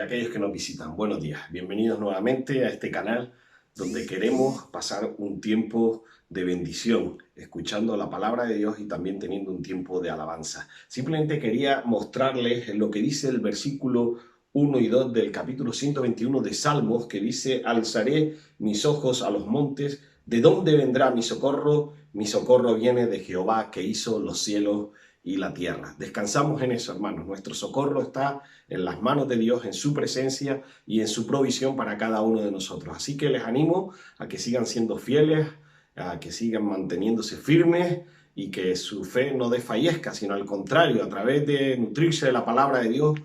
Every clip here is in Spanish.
aquellos que nos visitan. Buenos días, bienvenidos nuevamente a este canal donde queremos pasar un tiempo de bendición, escuchando la palabra de Dios y también teniendo un tiempo de alabanza. Simplemente quería mostrarles lo que dice el versículo 1 y 2 del capítulo 121 de Salmos, que dice: alzaré mis ojos a los montes, ¿de dónde vendrá mi socorro? Mi socorro viene de Jehová, que hizo los cielos y la tierra. Descansamos en eso, hermanos. Nuestro socorro está en las manos de Dios, en su presencia y en su provisión para cada uno de nosotros. Así que les animo a que sigan siendo fieles, a que sigan manteniéndose firmes y que su fe no desfallezca, sino al contrario, a través de nutrirse de la palabra de Dios,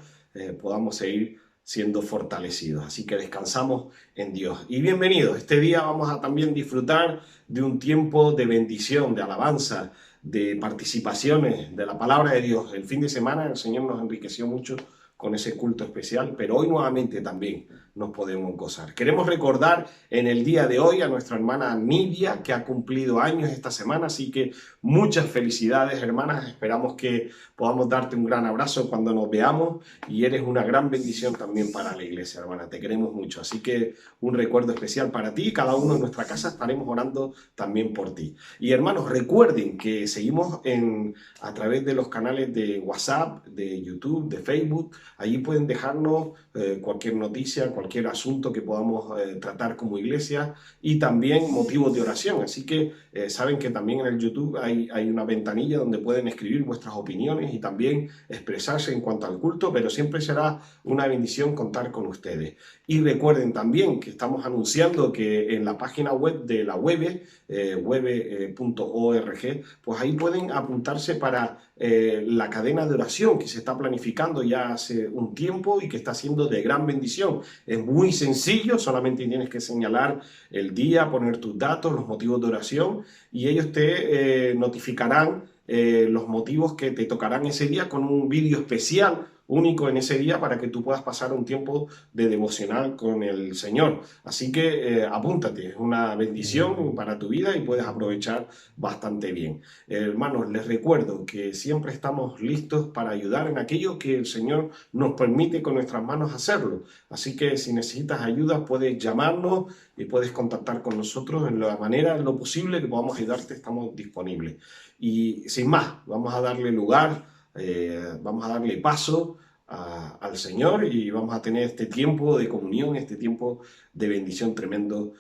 podamos seguir siendo fortalecidos. Así que descansamos en Dios. Y bienvenidos. Este día vamos a también disfrutar de un tiempo de bendición, de alabanza, de participaciones de la palabra de Dios. El fin de semana el Señor nos enriqueció mucho con ese culto especial, pero hoy nuevamente también nos podemos gozar. Queremos recordar en el día de hoy a nuestra hermana Nidia, que ha cumplido años esta semana, así que muchas felicidades, hermanas. Esperamos que podamos darte un gran abrazo cuando nos veamos y eres una gran bendición también para la iglesia, hermana. Te queremos mucho, así que un recuerdo especial para ti. Cada uno en nuestra casa estaremos orando también por ti. Y hermanos, recuerden que seguimos a través de los canales de WhatsApp, de YouTube, de Facebook. Allí pueden dejarnos cualquier noticia, cualquier asunto que podamos tratar como iglesia y también motivos de oración. Así que saben que también en el YouTube hay una ventanilla donde pueden escribir vuestras opiniones y también expresarse en cuanto al culto, pero siempre será una bendición contar con ustedes. Y recuerden también que estamos anunciando que en la página web de la web, web.org, pues ahí pueden apuntarse para la cadena de oración que se está planificando ya hace un tiempo y que está siendo de gran bendición. Es muy sencillo, solamente tienes que señalar el día, poner tus datos, los motivos de oración y ellos te notificarán los motivos que te tocarán ese día con un vídeo especial único en ese día para que tú puedas pasar un tiempo de devocional con el Señor. Así que apúntate, es una bendición para tu vida y puedes aprovechar bastante bien. Hermanos, les recuerdo que siempre estamos listos para ayudar en aquello que el Señor nos permite con nuestras manos hacerlo. Así que si necesitas ayuda, puedes llamarnos y puedes contactar con nosotros en la manera, en lo posible que podamos ayudarte, estamos disponibles. Y sin más, vamos a darle lugar, vamos a darle paso al Señor y vamos a tener este tiempo de comunión, este tiempo de bendición tremendo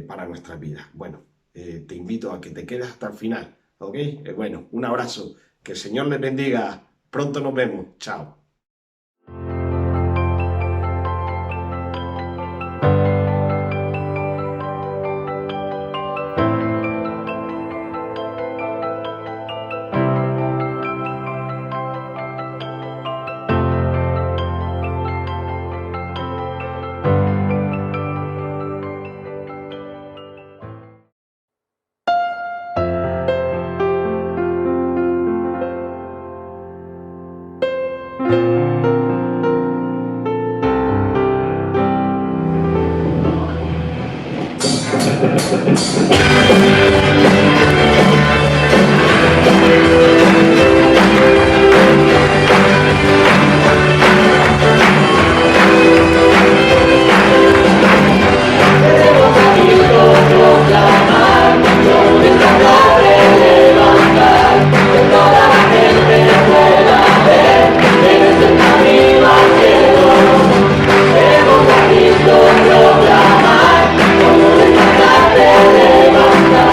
para nuestras vidas. Bueno, te invito a que te quedes hasta el final, ¿ok? Bueno, un abrazo, que el Señor les bendiga, pronto nos vemos, chao. Proclamar, como de levantar.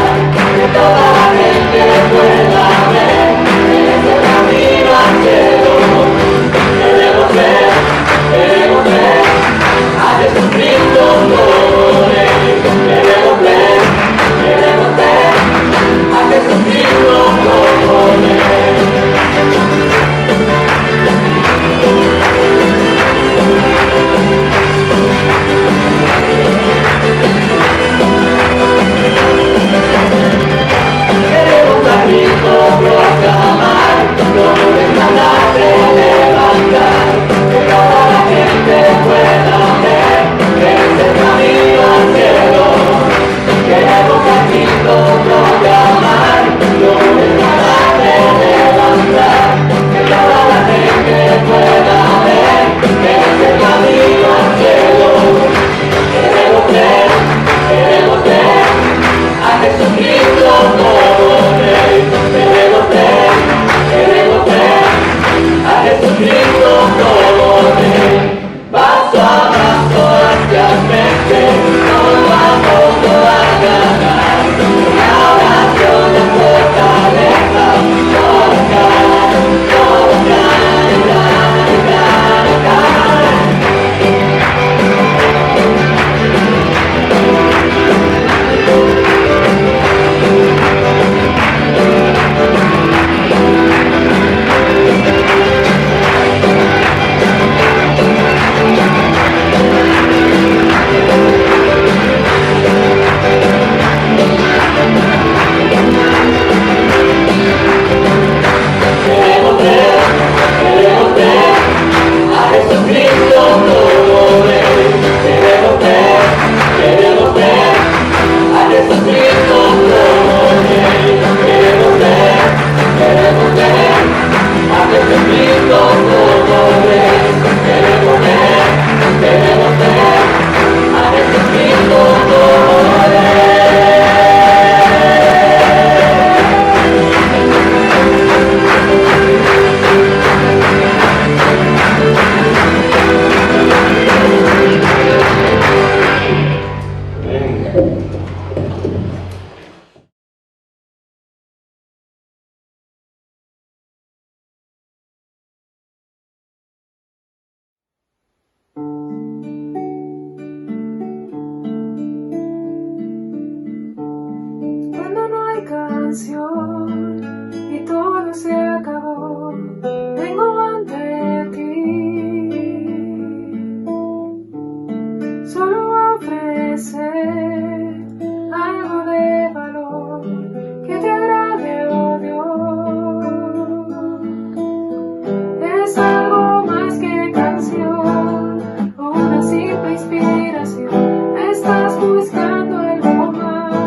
buscando algo más.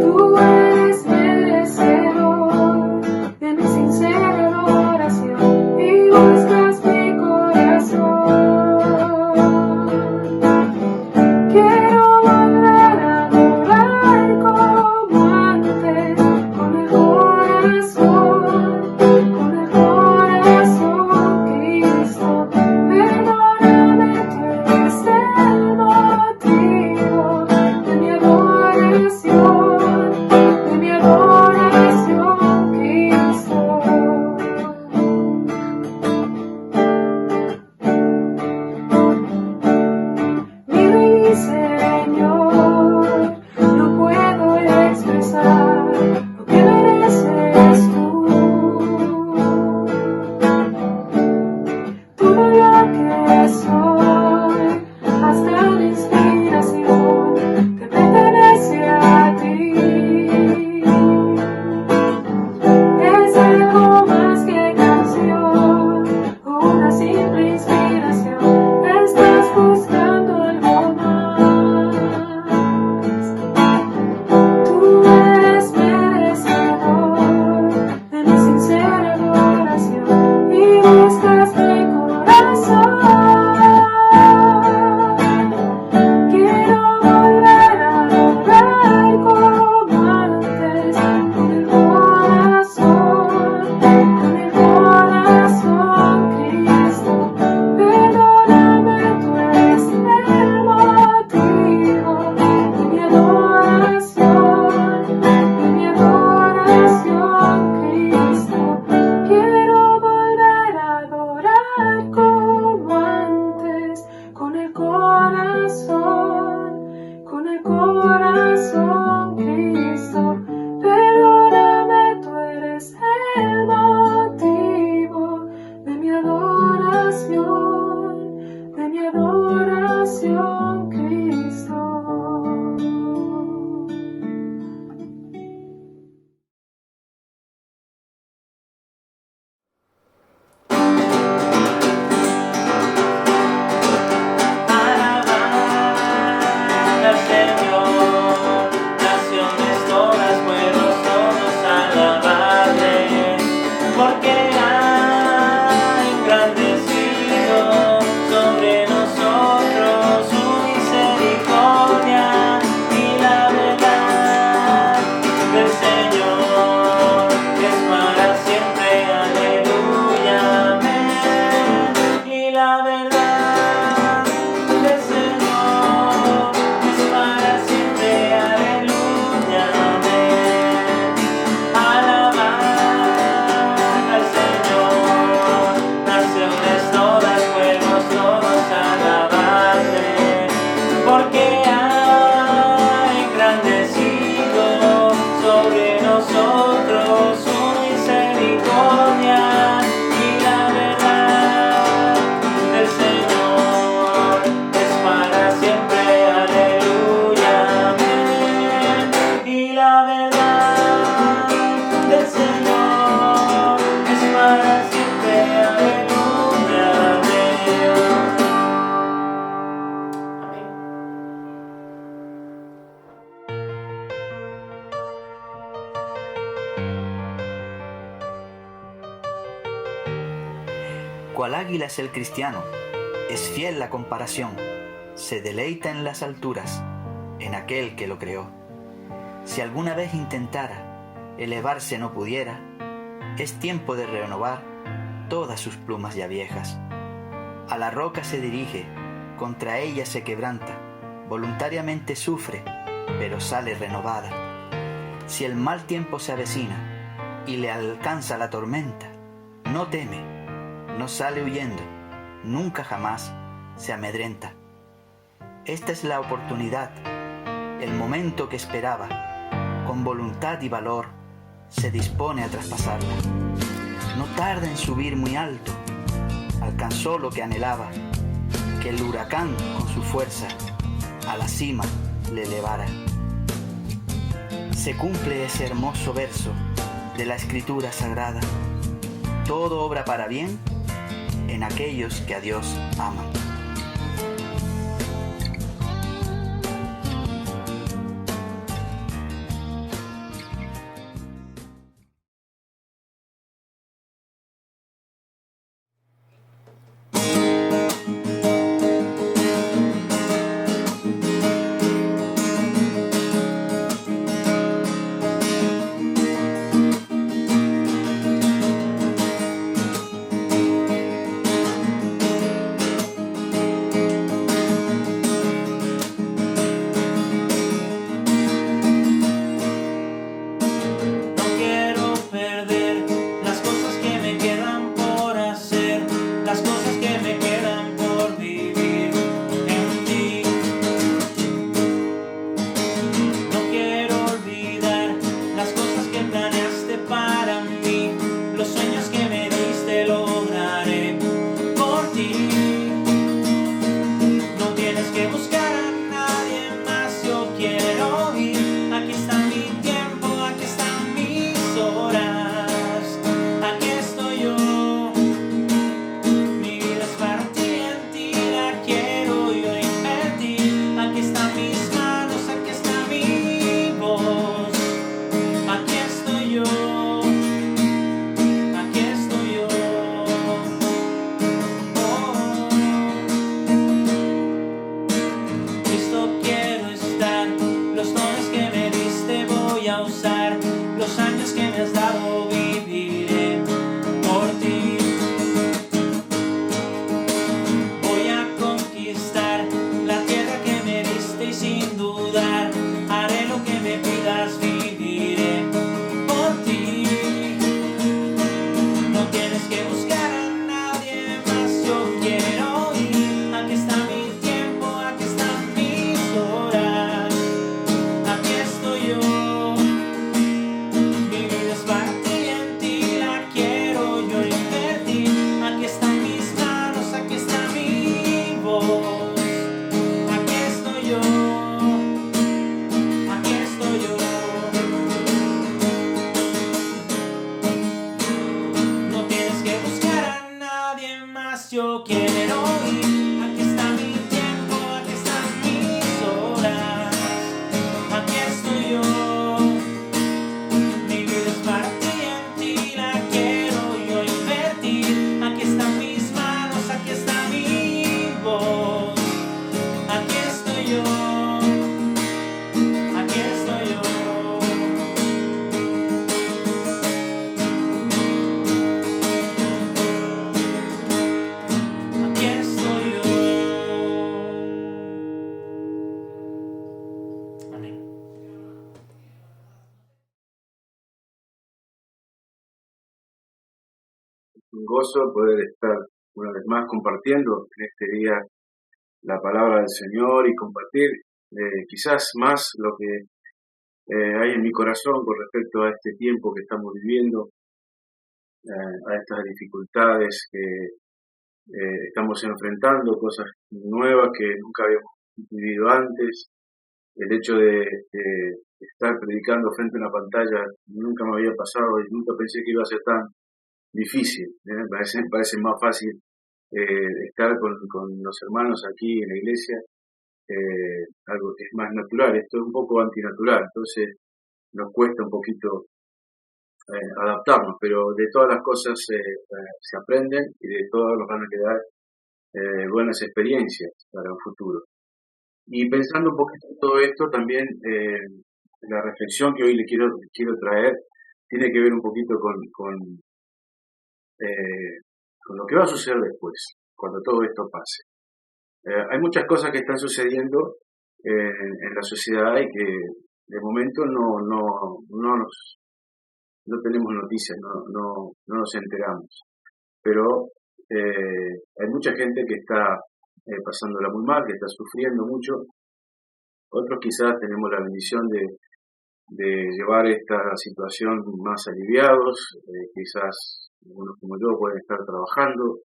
Tú eres merecedor de mi sincera adoración y buscas mi corazón. Quiero volver a adorar como antes, con el corazón, Cristo. Perdóname, tú eres el motivo de mi adoración, Cristo. Mi Señor, no puedo expresar lo que mereces tú. Todo lo que soy, hasta mi inspiración, te pertenece a ti. Es algo más que canción, una simple inspiración. Estás buscando algo más. Tú eres merecedor de mi sincera adoración y buscas mi corazón. Quiero volver a adorar como antes, con el corazón, Cristo. Perdóname, tú eres el motivo de mi adoración, Cristo. Quiero volver a adorar como antes, con el corazón, Cristo. Perdóname, tú eres el motivo de mi adoración, Cristo. Alabad al Señor, naciones todas, pueblos todos, alabarle, porque ha engrandecido sobre nosotros su misericordia y la verdad del Señor es para siempre, aleluya, amén. Y la verdad del Señor es para siempre, aleluya, amén. Alabad al Señor, naciones todas, pueblos todos, alabarle, porque ha engrandecido sobre nosotros su misericordia y la verdad del Señor es para siempre, aleluya, amén. Y la verdad del Señor es para siempre, aleluya, amén. Amén. Cual águila es el cristiano, es fiel la comparación, se deleita en las alturas, en aquel que lo creó. Si alguna vez intentara, elevarse no pudiera, es tiempo de renovar todas sus plumas ya viejas. A la roca se dirige, contra ella se quebranta, voluntariamente sufre, pero sale renovada. Si el mal tiempo se avecina y le alcanza la tormenta, no teme, no sale huyendo, nunca jamás se amedrenta. Esta es la oportunidad, el momento que esperaba, con voluntad y valor se dispone a traspasarla. No tarda en subir muy alto, alcanzó lo que anhelaba, que el huracán con su fuerza a la cima le elevara. Se cumple ese hermoso verso de la Escritura Sagrada: todo obra para bien en aquellos que a Dios aman. un gozo poder estar una vez más compartiendo en este día la palabra del Señor y compartir quizás más lo que hay en mi corazón con respecto a este tiempo que estamos viviendo, a estas dificultades que estamos enfrentando, cosas nuevas que nunca habíamos vivido antes. El hecho de estar predicando frente a una pantalla nunca me había pasado y nunca pensé que iba a ser tan difícil. Parece más fácil estar con los hermanos aquí en la iglesia, algo que es más natural. Esto es un poco antinatural, entonces nos cuesta un poquito adaptarnos, pero de todas las cosas se aprenden y de todas nos van a quedar buenas experiencias para un futuro. Y pensando un poquito en todo esto, también la reflexión que hoy le quiero traer tiene que ver un poquito con lo que va a suceder después, cuando todo esto pase. Hay muchas cosas que están sucediendo en la sociedad y que de momento no tenemos noticias, no nos enteramos. Pero hay mucha gente que está pasándola muy mal, que está sufriendo mucho. Otros quizás tenemos la bendición de llevar esta situación más aliviados, quizás algunos como yo pueden estar trabajando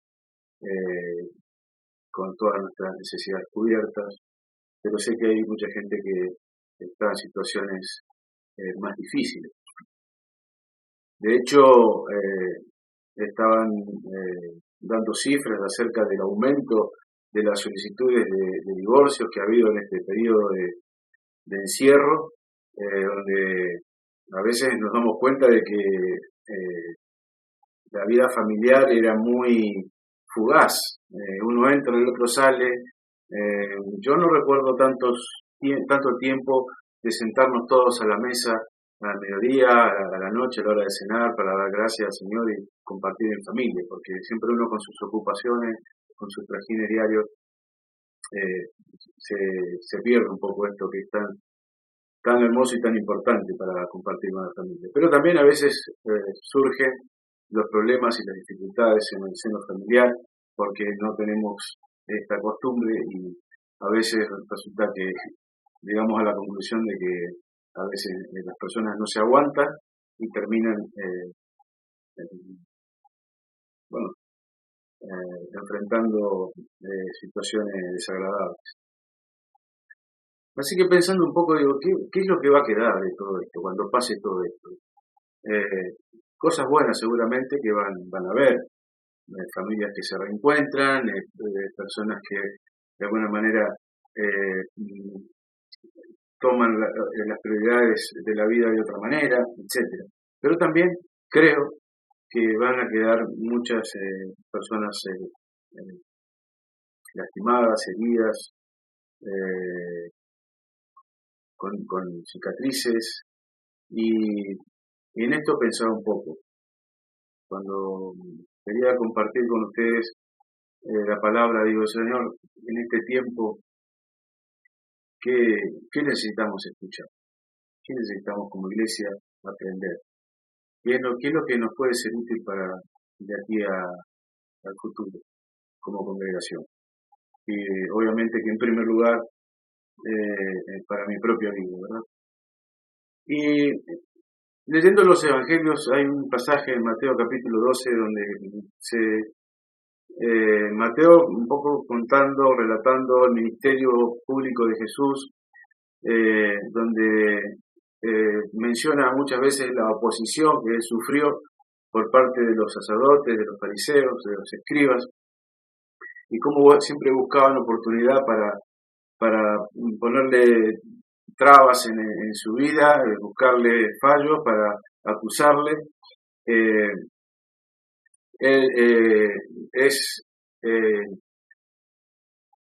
con todas nuestras necesidades cubiertas, pero sé que hay mucha gente que está en situaciones más difíciles. De hecho, estaban dando cifras acerca del aumento de las solicitudes de divorcios que ha habido en este periodo de encierro, donde a veces nos damos cuenta de que la vida familiar era muy fugaz. Uno entra, el otro sale. Yo no recuerdo tanto tiempo de sentarnos todos a la mesa al mediodía, a la noche, a la hora de cenar, para dar gracias al Señor y compartir en familia, porque siempre uno con sus ocupaciones, con sus trajines diarios, se pierde un poco esto que es tan hermoso y tan importante para compartir con la familia. Pero también a veces surgen los problemas y las dificultades en el seno familiar, porque no tenemos esta costumbre y a veces resulta que llegamos a la conclusión de que a veces las personas no se aguantan y terminan enfrentando situaciones desagradables. Así que pensando un poco, digo, ¿qué es lo que va a quedar de todo esto cuando pase todo esto? Cosas buenas seguramente que van a haber, familias que se reencuentran, personas que de alguna manera toman las prioridades de la vida de otra manera, etcétera. Pero también creo que van a quedar muchas personas lastimadas, heridas, con cicatrices, y en esto pensaba un poco. Cuando quería compartir con ustedes la palabra, digo, Señor, en este tiempo, ¿qué necesitamos escuchar? ¿Qué necesitamos como iglesia aprender? ¿Qué es lo que nos puede ser útil para de aquí al futuro como congregación? Y obviamente que en primer lugar para mi propia vida, ¿verdad? Y leyendo los evangelios hay un pasaje en Mateo capítulo 12 donde Mateo un poco relatando el ministerio público de Jesús, donde menciona muchas veces la oposición que él sufrió por parte de los sacerdotes, de los fariseos, de los escribas, y cómo siempre buscaban oportunidad para ponerle trabas en su vida, buscarle fallos para acusarle. Él es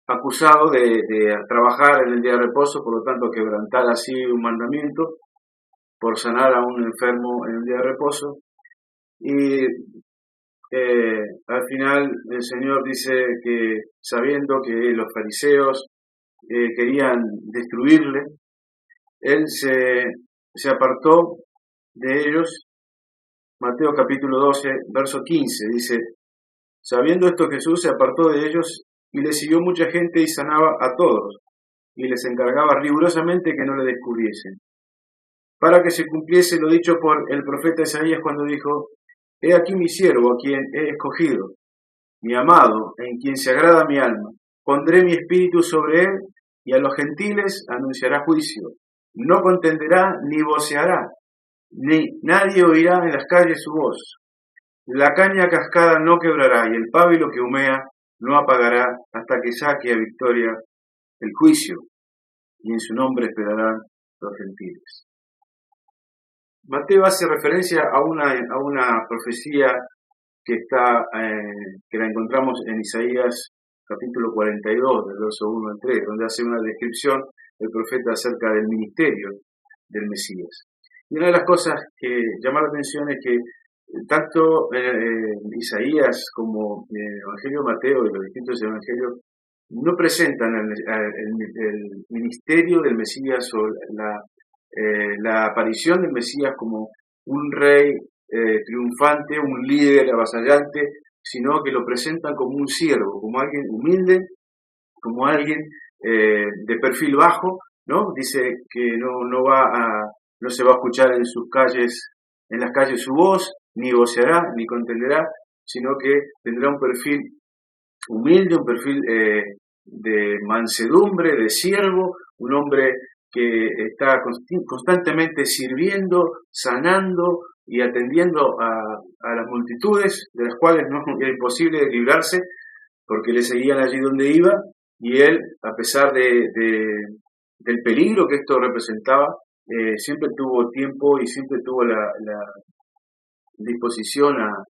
acusado de trabajar en el día de reposo, por lo tanto quebrantar así un mandamiento por sanar a un enfermo en el día de reposo. Y al final el Señor dice que sabiendo que los fariseos querían destruirle, Él se apartó de ellos Mateo capítulo 12, verso 15, dice: sabiendo esto Jesús se apartó de ellos y le siguió mucha gente y sanaba a todos, y les encargaba rigurosamente que no le descubriesen, para que se cumpliese lo dicho por el profeta Isaías cuando dijo: he aquí mi siervo a quien he escogido, mi amado, en quien se agrada mi alma. Pondré mi espíritu sobre él, y a los gentiles anunciará juicio. No contenderá ni voceará, ni nadie oirá en las calles su voz. La caña cascada no quebrará, y el pábilo que humea no apagará, hasta que saque a victoria el juicio, y en su nombre esperarán los gentiles. Mateo hace referencia a una profecía que la encontramos en Isaías capítulo 42, del verso 1 al 3, donde hace una descripción del profeta acerca del ministerio del Mesías. Y una de las cosas que llama la atención es que tanto Isaías como el Evangelio de Mateo y los distintos evangelios no presentan el ministerio del Mesías o la aparición del Mesías como un rey triunfante, un líder avasallante, sino que lo presentan como un siervo, como alguien humilde, como alguien de perfil bajo, ¿no? Dice que no se va a escuchar en las calles su voz, ni voceará, ni contenderá, sino que tendrá un perfil humilde, un perfil de mansedumbre, de siervo, un hombre que está constantemente sirviendo, sanando y atendiendo a las multitudes, de las cuales no era imposible librarse, porque le seguían allí donde iba, y él, a pesar del peligro que esto representaba, siempre tuvo tiempo y siempre tuvo la disposición a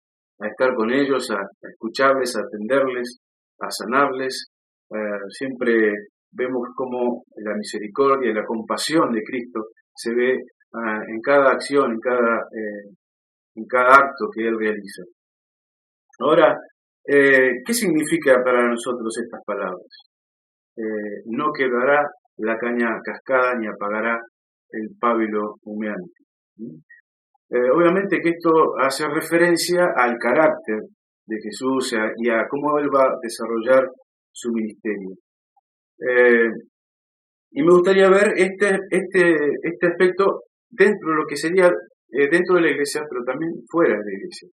estar con ellos, a escucharles, a atenderles, a sanarles. Siempre vemos cómo la misericordia y la compasión de Cristo se ve en cada acción, en cada acto que Él realiza. Ahora, ¿qué significa para nosotros estas palabras? No quebrará la caña cascada ni apagará el pábilo humeante. Obviamente que esto hace referencia al carácter de Jesús y a cómo Él va a desarrollar su ministerio. Y me gustaría ver este aspecto dentro de lo que sería dentro de la iglesia, pero también fuera de la iglesia.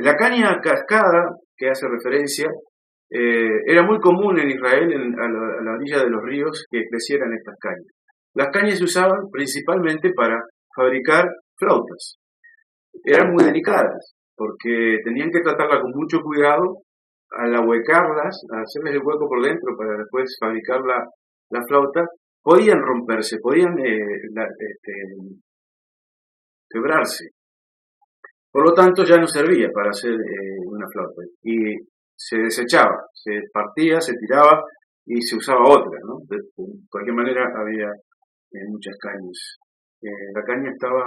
La caña cascada, que hace referencia, era muy común en Israel, a la orilla de los ríos, que crecieran estas cañas. Las cañas se usaban principalmente para fabricar flautas. Eran muy delicadas, porque tenían que tratarlas con mucho cuidado, al ahuecarlas, a hacerles el hueco por dentro para después fabricar la flauta, podían romperse, podían quebrarse. Por lo tanto, ya no servía para hacer una flauta. Y se desechaba, se partía, se tiraba y se usaba otra, ¿no? De cualquier manera había muchas cañas. La caña estaba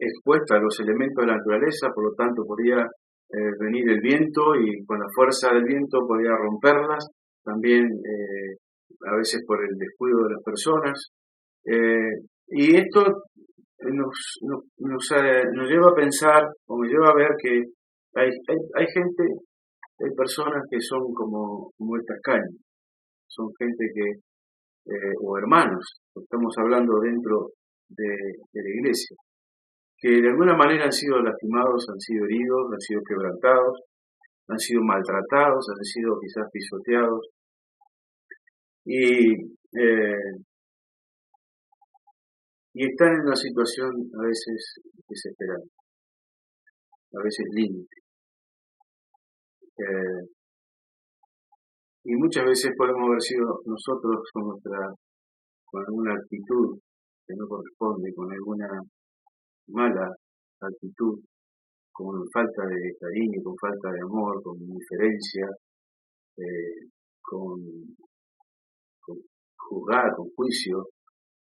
expuesta a los elementos de la naturaleza, por lo tanto podía venir el viento y con la fuerza del viento podía romperlas, también a veces por el descuido de las personas. Y esto nos lleva a pensar, o me lleva a ver que hay gente, hay personas que son como estas cañas, son gente o hermanos, estamos hablando dentro de la iglesia, que de alguna manera han sido lastimados, han sido heridos, han sido quebrantados, han sido maltratados, han sido quizás pisoteados, y están en una situación a veces desesperada, a veces límite. Y muchas veces podemos haber sido nosotros con alguna actitud que no corresponde, con alguna mala actitud, con falta de cariño, con falta de amor, con indiferencia, con juzgar, con juicio,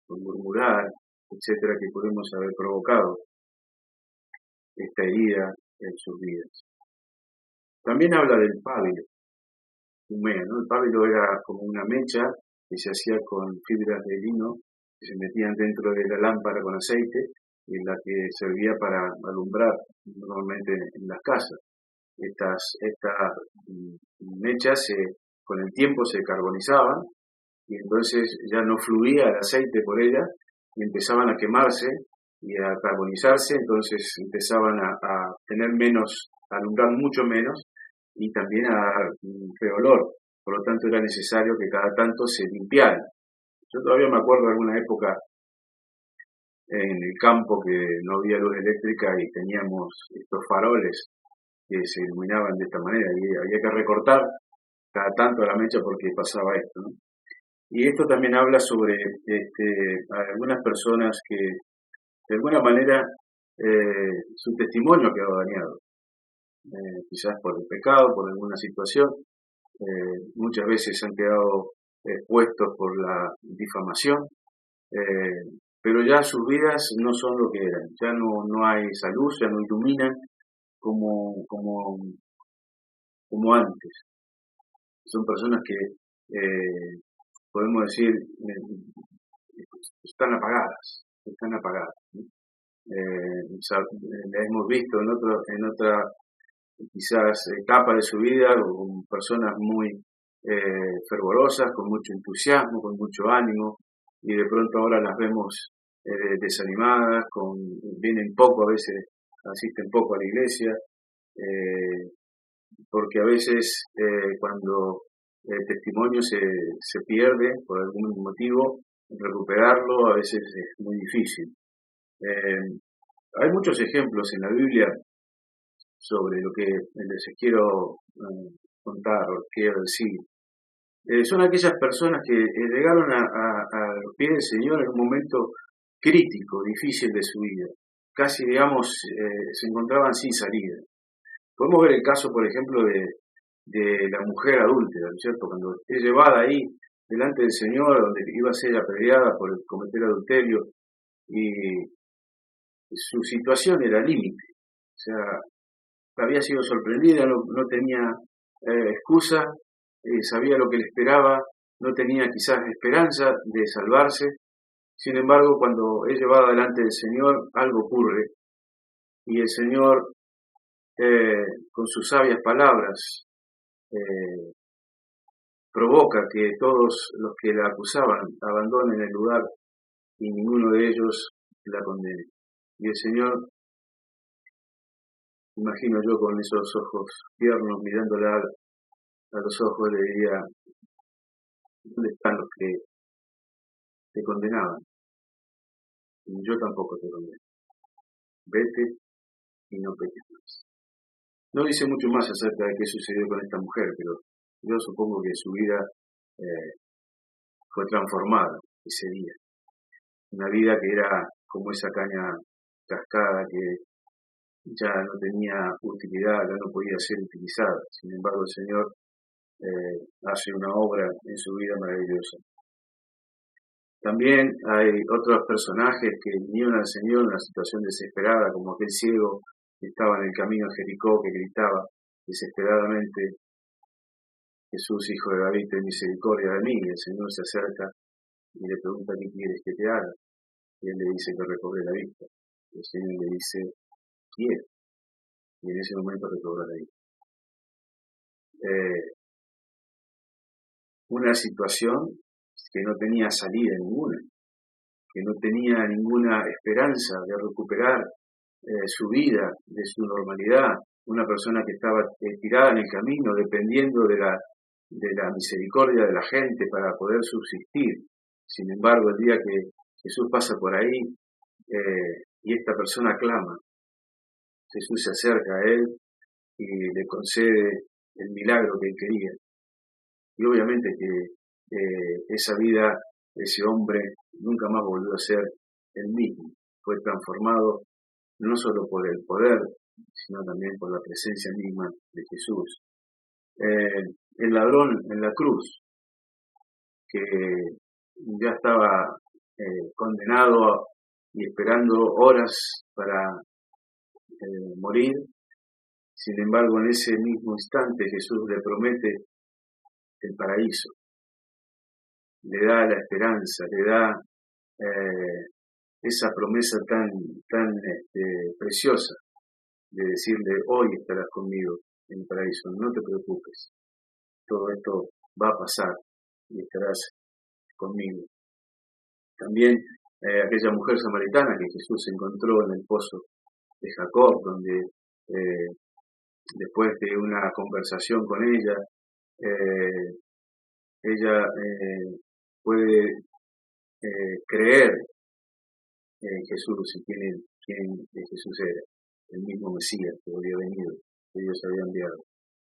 con murmurar, etcétera, que podemos haber provocado esta herida en sus vidas. También habla del pábilo, humea, ¿no? El pábilo era como una mecha que se hacía con fibras de lino que se metían dentro de la lámpara con aceite la que servía para alumbrar normalmente en las casas. Estas mechas con el tiempo se carbonizaban y entonces ya no fluía el aceite por ellas y empezaban a quemarse y a carbonizarse, entonces empezaban a tener menos, a alumbrar mucho menos y también a dar un feo olor. Por lo tanto era necesario que cada tanto se limpiaran. Yo todavía me acuerdo de alguna época en el campo que no había luz eléctrica y teníamos estos faroles que se iluminaban de esta manera y había que recortar cada tanto la mecha porque pasaba esto, ¿no? Y esto también habla sobre algunas personas que de alguna manera su testimonio quedó dañado, quizás por el pecado, por alguna situación. Muchas veces han quedado expuestos por la difamación, pero ya sus vidas no son lo que eran, ya no hay esa luz, ya no iluminan como antes. Son personas que podemos decir están apagadas, ¿no? La hemos visto en otra quizás etapa de su vida con personas muy fervorosas, con mucho entusiasmo, con mucho ánimo, y de pronto ahora las vemos desanimadas, vienen poco, a veces asisten poco a la iglesia, porque a veces cuando el testimonio se pierde por algún motivo, recuperarlo a veces es muy difícil. Hay muchos ejemplos en la Biblia sobre lo que les quiero contar o quiero decir. Son aquellas personas que llegaron a los pies del Señor en un momento crítico, difícil de su vida. Casi, digamos, se encontraban sin salida. Podemos ver el caso, por ejemplo, de la mujer adúltera, ¿no es cierto? Cuando es llevada ahí delante del Señor, donde iba a ser apedreada por cometer adulterio, y su situación era límite. O sea, había sido sorprendida, no tenía excusa, sabía lo que le esperaba, no tenía quizás esperanza de salvarse. Sin embargo, cuando es llevada delante del Señor, algo ocurre, y el Señor, con sus sabias palabras, provoca que todos los que la acusaban abandonen el lugar y ninguno de ellos la condene. Y el Señor, imagino yo con esos ojos tiernos mirándola a los ojos, le diría: ¿dónde están los que te condenaban? Y yo tampoco te condeno. Vete y no peques más. No dice mucho más acerca de qué sucedió con esta mujer, pero yo supongo que su vida fue transformada ese día. Una vida que era como esa caña cascada que ya no tenía utilidad, ya no podía ser utilizada. Sin embargo, el Señor hace una obra en su vida maravillosa. También hay otros personajes que vinieron al Señor en una situación desesperada, como aquel ciego que estaba en el camino a Jericó, que gritaba desesperadamente: Jesús, hijo de David, ten misericordia de mí. Y el Señor se acerca y le pregunta: ¿qué quieres que te haga? Y él le dice que recobre la vista. Y el Señor le dice: quiero. Y en ese momento recobra la vista. Una situación que no tenía salida ninguna, que no tenía ninguna esperanza de recuperar su vida, de su normalidad. Una persona que estaba tirada en el camino, dependiendo de la misericordia de la gente para poder subsistir. Sin embargo, el día que Jesús pasa por ahí y esta persona clama, Jesús se acerca a él y le concede el milagro que él quería. Y obviamente que esa vida, ese hombre, nunca más volvió a ser el mismo. Fue transformado no solo por el poder, sino también por la presencia misma de Jesús. El ladrón en la cruz, que ya estaba condenado y esperando horas para morir. Sin embargo, en ese mismo instante Jesús le promete el paraíso, le da la esperanza, le da esa promesa tan preciosa de decirle, hoy estarás conmigo en el paraíso, no te preocupes, todo esto va a pasar y estarás conmigo. También aquella mujer samaritana que Jesús encontró en el pozo de Jacob, donde después de una conversación con ella, ella puede creer en Jesús y quién Jesús era, el mismo Mesías que había venido, que Dios había enviado,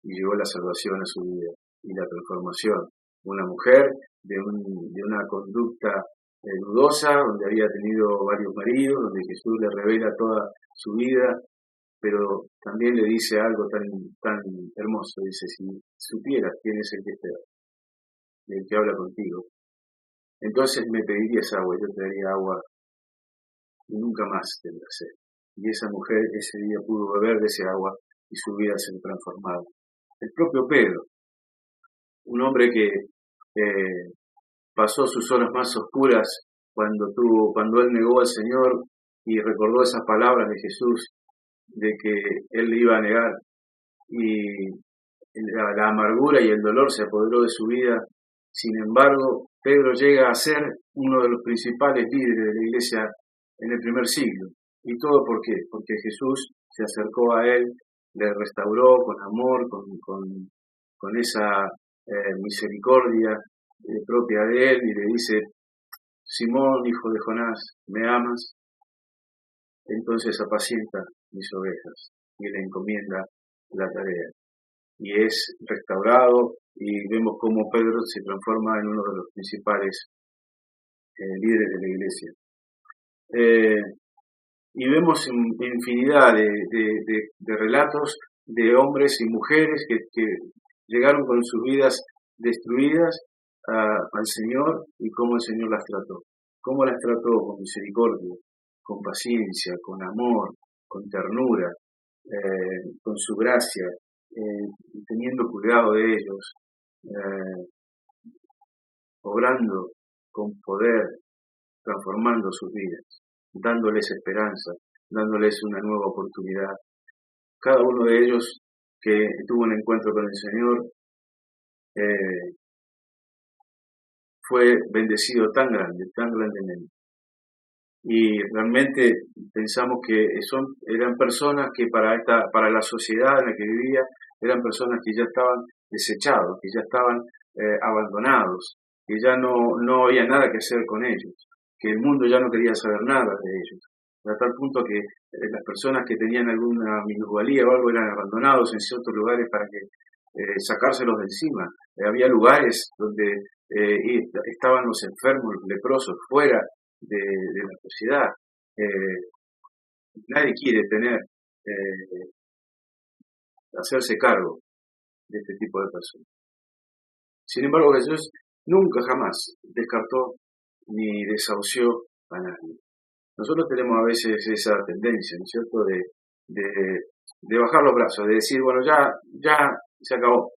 y llevó la salvación a su vida y la transformación. Una mujer de una conducta dudosa, donde había tenido varios maridos, donde Jesús le revela toda su vida, pero también le dice algo tan hermoso, dice, si supieras quién es el que espera, el que habla contigo, entonces me pedirías agua, y yo te daría agua y nunca más tendrás sed. Y esa mujer ese día pudo beber de ese agua y su vida se transformó. El propio Pedro, un hombre que pasó sus horas más oscuras cuando él negó al Señor y recordó esas palabras de Jesús de que él le iba a negar, y la amargura y el dolor se apoderó de su vida. Sin embargo, Pedro llega a ser uno de los principales líderes de la iglesia en el primer siglo. ¿Y todo por qué? Porque Jesús se acercó a él, le restauró con amor, con esa misericordia propia de él, y le dice, Simón, hijo de Jonás, ¿me amas? Entonces apacienta mis ovejas, y le encomienda la tarea. Y es restaurado, y vemos cómo Pedro se transforma en uno de los principales líderes de la iglesia. Y vemos infinidad de relatos de hombres y mujeres que llegaron con sus vidas destruidas al Señor, y cómo el Señor las trató. Cómo las trató con misericordia, con paciencia, con amor, con ternura, con su gracia, teniendo cuidado de ellos, obrando con poder, transformando sus vidas, dándoles esperanza, dándoles una nueva oportunidad. Cada uno de ellos que tuvo un encuentro con el Señor fue bendecido tan grandemente. Y realmente pensamos que eran personas que para la sociedad en la que vivía, eran personas que ya estaban desechados, que ya estaban abandonados, que ya no había nada que hacer con ellos, que el mundo ya no quería saber nada de ellos, a tal punto que las personas que tenían alguna minusvalía o algo eran abandonados en ciertos lugares para que sacárselos de encima. Había lugares donde estaban los enfermos, los leprosos, fuera de la sociedad. Nadie quiere hacerse cargo de este tipo de personas. Sin embargo, Jesús nunca jamás descartó ni desahució a nadie. Nosotros tenemos a veces esa tendencia, ¿no es cierto?, de bajar los brazos, de decir, bueno, ya se acabó,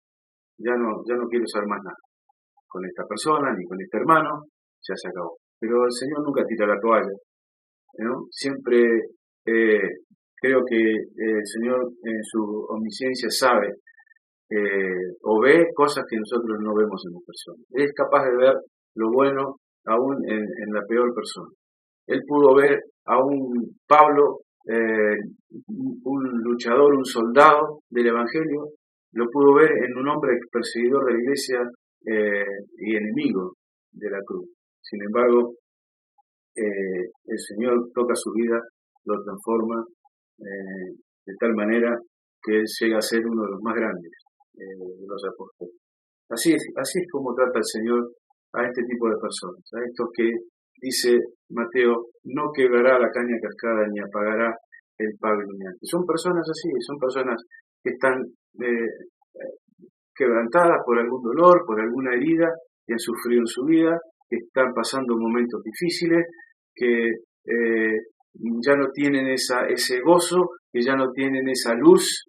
ya no quiero saber más nada con esta persona ni con este hermano, ya se acabó. Pero el Señor nunca tira la toalla, ¿no? Siempre creo que el Señor en su omnisciencia sabe o ve cosas que nosotros no vemos en las personas. Él es capaz de ver lo bueno aún en la peor persona. Él pudo ver a un Pablo, un luchador, un soldado del Evangelio, lo pudo ver en un hombre perseguidor de la iglesia y enemigo de la cruz. Sin embargo, el Señor toca su vida, lo transforma de tal manera que Él llega a ser uno de los más grandes de los apóstoles. Así es como trata el Señor a este tipo de personas, a estos que, dice Mateo, no quebrará la caña cascada ni apagará el palo humeante. Son personas así, son personas que están quebrantadas por algún dolor, por alguna herida que han sufrido en su vida, que están pasando momentos difíciles, que ya no tienen ese gozo, que ya no tienen esa luz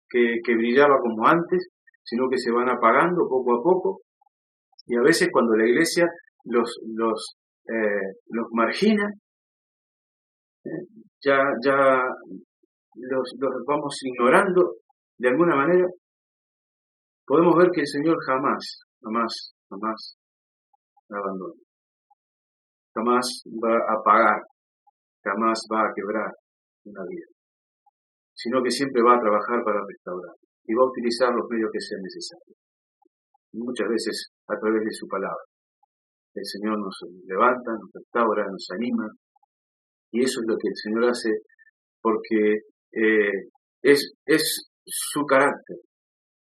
que brillaba como antes, sino que se van apagando poco a poco. Y a veces cuando la iglesia los margina, ya los vamos ignorando de alguna manera, podemos ver que el Señor jamás la abandona, jamás va a apagar, jamás va a quebrar una vida, sino que siempre va a trabajar para restaurar y va a utilizar los medios que sean necesarios. Y muchas veces a través de su palabra. El Señor nos levanta, nos restaura, nos anima, y eso es lo que el Señor hace porque es su carácter,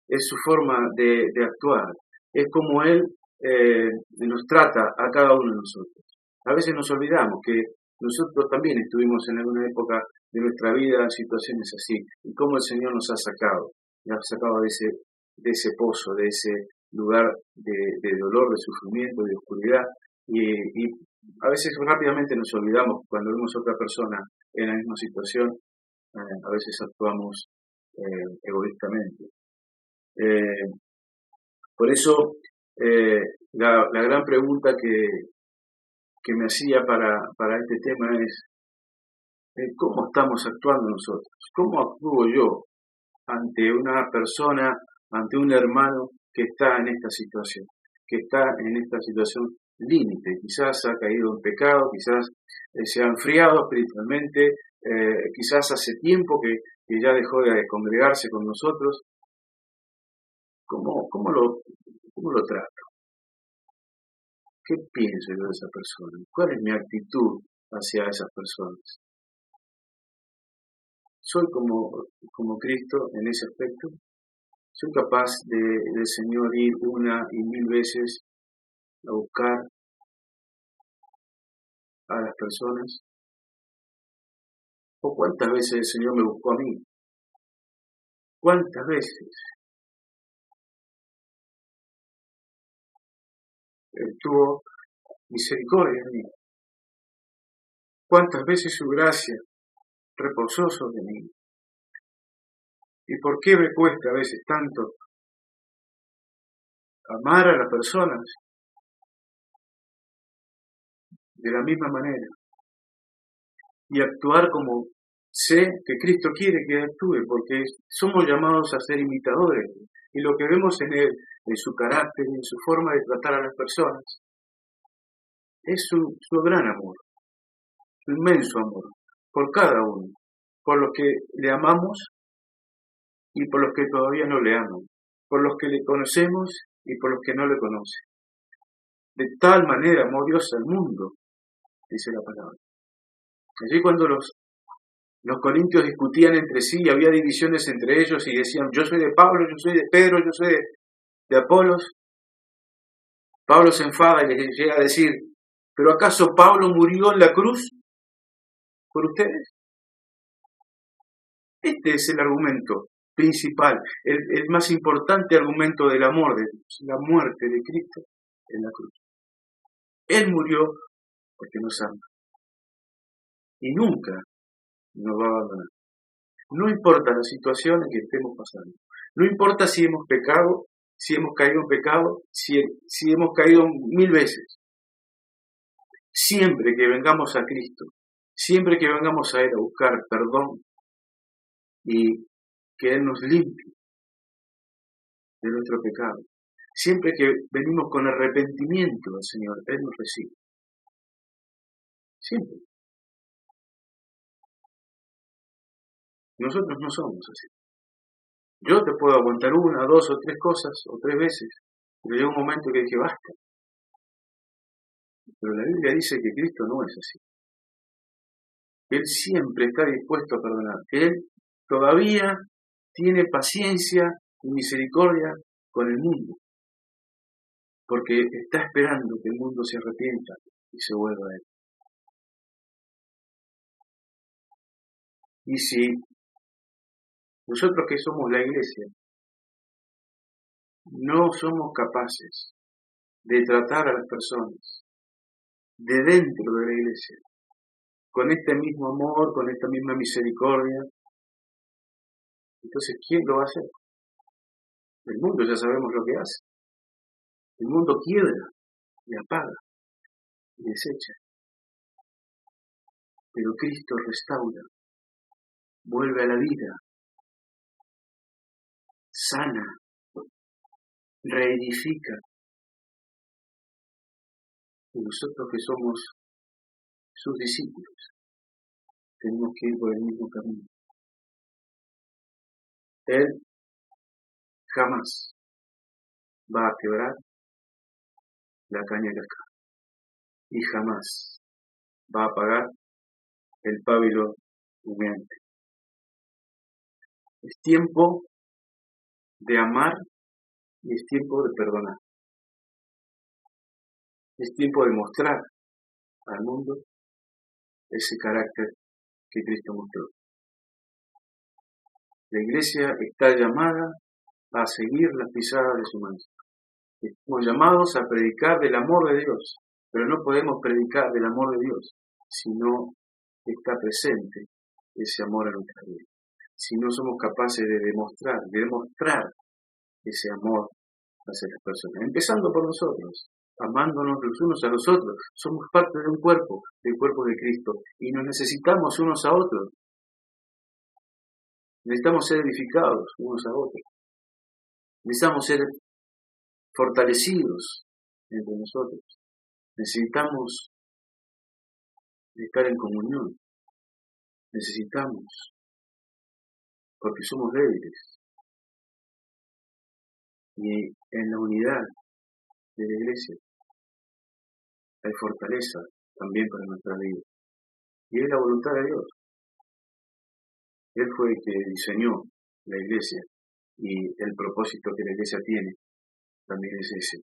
es su forma de actuar, es como Él nos trata a cada uno de nosotros. A veces nos olvidamos que nosotros también estuvimos en alguna época de nuestra vida en situaciones así, y cómo el Señor nos ha sacado de ese pozo, de ese lugar de dolor, de sufrimiento, de oscuridad, y a veces rápidamente nos olvidamos cuando vemos a otra persona en la misma situación, a veces actuamos egoístamente. Por eso la gran pregunta que me hacía para este tema es ¿cómo estamos actuando nosotros? ¿Cómo actúo yo ante una persona, ante un hermano que está en esta situación límite? Quizás ha caído en pecado, quizás se ha enfriado espiritualmente, quizás hace tiempo que ya dejó de congregarse con nosotros. ¿Cómo lo trato? ¿Qué pienso yo de esa persona? ¿Cuál es mi actitud hacia esas personas? ¿Soy como Cristo en ese aspecto? ¿Soy capaz del Señor ir una y mil veces a buscar a las personas? ¿O cuántas veces el Señor me buscó a mí? ¿Cuántas veces Él tuvo misericordia de mí? ¿Cuántas veces su gracia reposó sobre mí? ¿Y por qué me cuesta a veces tanto amar a las personas de la misma manera y actuar como sé que Cristo quiere que actúe? Porque somos llamados a ser imitadores, y lo que vemos en Él, en su carácter y en su forma de tratar a las personas, es su gran amor, su inmenso amor por cada uno, por los que le amamos y por los que todavía no le aman, por los que le conocemos y por los que no le conocen. De tal manera amó Dios al mundo, dice la palabra. Allí cuando los corintios discutían entre sí y había divisiones entre ellos y decían, yo soy de Pablo, yo soy de Pedro, yo soy de Apolos, Pablo se enfada y les llega a decir, ¿pero acaso Pablo murió en la cruz por ustedes? Este es el argumento principal, el más importante argumento del amor de Dios, la muerte de Cristo en la cruz. Él murió porque nos ama y nunca nos va a abandonar. No importa la situación en que estemos pasando, no importa si hemos pecado, si hemos caído en pecado, si hemos caído 1000 veces. Siempre que vengamos a Cristo, siempre que vengamos a Él a buscar perdón y que Él nos limpie de nuestro pecado, siempre que venimos con arrepentimiento al Señor, Él nos recibe. Siempre. Nosotros no somos así. Yo te puedo aguantar 1, 2 o 3 cosas, o 3 veces, pero llega un momento que dije, basta. Pero la Biblia dice que Cristo no es así. Él siempre está dispuesto a perdonar. Él todavía tiene paciencia y misericordia con el mundo, porque está esperando que el mundo se arrepienta y se vuelva a Él. Y si nosotros que somos la iglesia no somos capaces de tratar a las personas de dentro de la iglesia con este mismo amor, con esta misma misericordia, entonces ¿quién lo va a hacer? El mundo ya sabemos lo que hace. El mundo quiebra y apaga y desecha. Pero Cristo restaura, vuelve a la vida, sana, reedifica. Y nosotros que somos sus discípulos, tenemos que ir por el mismo camino. Él jamás va a quebrar la caña de acá y jamás va a apagar el pábilo humeante. Es tiempo de amar y es tiempo de perdonar. Es tiempo de mostrar al mundo ese carácter que Cristo mostró. La iglesia está llamada a seguir las pisadas de su maestro. Estamos llamados a predicar del amor de Dios, pero no podemos predicar del amor de Dios si no está presente ese amor en nuestra vida. Si no somos capaces de demostrar ese amor hacia las personas, empezando por nosotros, amándonos los unos a los otros. Somos parte de un cuerpo, del cuerpo de Cristo, y nos necesitamos unos a otros. Necesitamos ser edificados unos a otros. Necesitamos ser fortalecidos entre nosotros. Necesitamos estar en comunión. Necesitamos, porque somos débiles. Y en la unidad de la iglesia hay fortaleza también para nuestra vida. Y es la voluntad de Dios. Él fue el que diseñó la iglesia y el propósito que la iglesia tiene también es ese,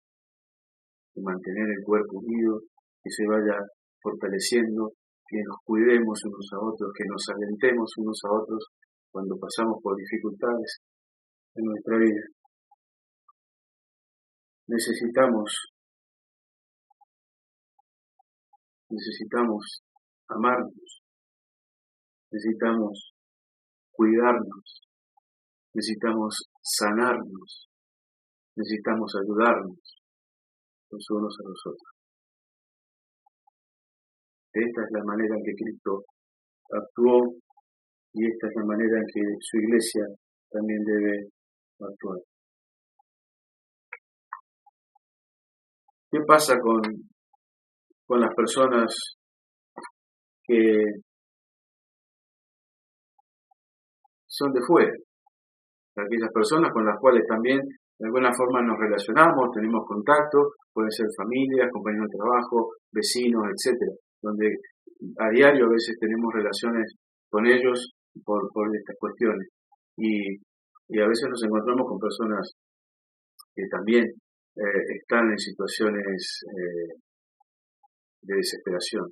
de mantener el cuerpo unido, que se vaya fortaleciendo, que nos cuidemos unos a otros, que nos alentemos unos a otros cuando pasamos por dificultades en nuestra vida. Necesitamos amarnos, necesitamos cuidarnos, necesitamos sanarnos, necesitamos ayudarnos los unos a los otros. Esta es la manera en que Cristo actuó y esta es la manera en que su iglesia también debe actuar. ¿Qué pasa con las personas que son de fuera? Aquellas personas con las cuales también de alguna forma nos relacionamos, tenemos contacto, pueden ser familias, compañeros de trabajo, vecinos, etcétera, donde a diario a veces tenemos relaciones con ellos por estas cuestiones. Y a veces nos encontramos con personas que también están en situaciones de desesperación.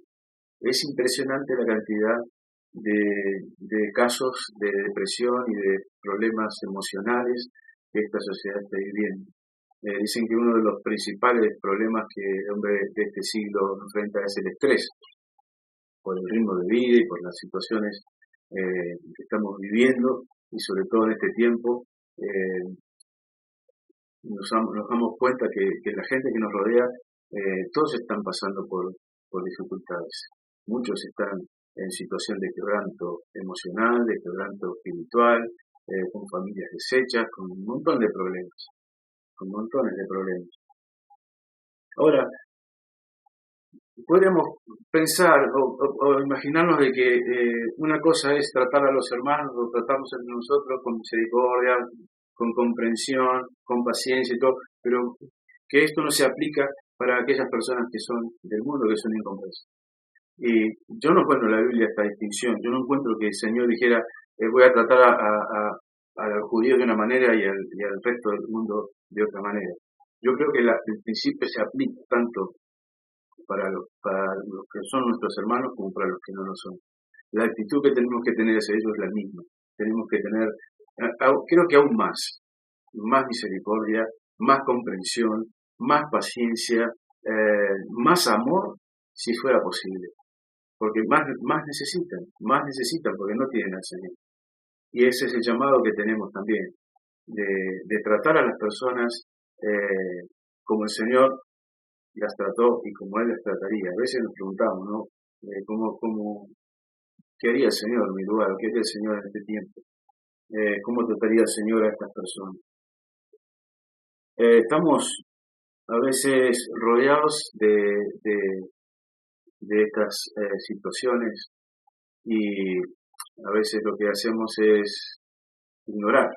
Es impresionante la cantidad de casos de depresión y de problemas emocionales que esta sociedad está viviendo. Dicen que uno de los principales problemas que el hombre de este siglo enfrenta es el estrés, por el ritmo de vida y por las situaciones que estamos viviendo, y sobre todo en este tiempo nos damos cuenta que la gente que nos rodea, todos están pasando por dificultades. Muchos están en situación de quebranto emocional, de quebranto espiritual, con familias deshechas, con un montón de problemas, con montones de problemas. Ahora, podríamos pensar o imaginarnos de que una cosa es tratar a los hermanos o tratarnos entre nosotros con misericordia, con comprensión, con paciencia y todo, pero que esto no se aplica para aquellas personas que son del mundo, que son incomprensibles. Y yo no encuentro en la Biblia esta distinción. Yo no encuentro que el Señor dijera voy a tratar a los judíos de una manera y al resto del mundo de otra manera. Yo creo que el principio se aplica tanto para los que son nuestros hermanos como para los que no lo son. La actitud que tenemos que tener hacia ellos es la misma. Tenemos que tener, creo que aún más misericordia, más comprensión, más paciencia, más amor, si fuera posible. Porque más necesitan, porque no tienen al Señor. Y ese es el llamado que tenemos también, de tratar a las personas como el Señor las trató y como Él las trataría. A veces nos preguntamos, ¿no? ¿Qué haría el Señor en mi lugar? ¿Qué haría el Señor en este tiempo? ¿Cómo trataría el Señor a estas personas? Estamos a veces rodeados de estas situaciones y a veces lo que hacemos es ignorar,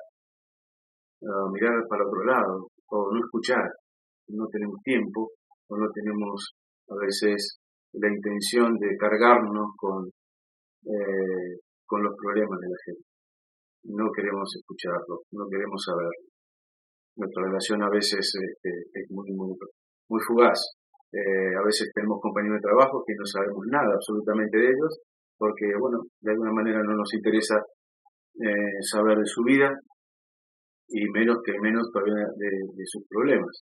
mirar para otro lado o no escuchar. No tenemos tiempo o no tenemos a veces la intención de cargarnos con los problemas de la gente. No queremos escucharlo, no queremos saberlo. Nuestra relación a veces es muy fugaz. A veces tenemos compañeros de trabajo que no sabemos nada absolutamente de ellos porque, bueno, de alguna manera no nos interesa saber de su vida y menos todavía de sus problemas.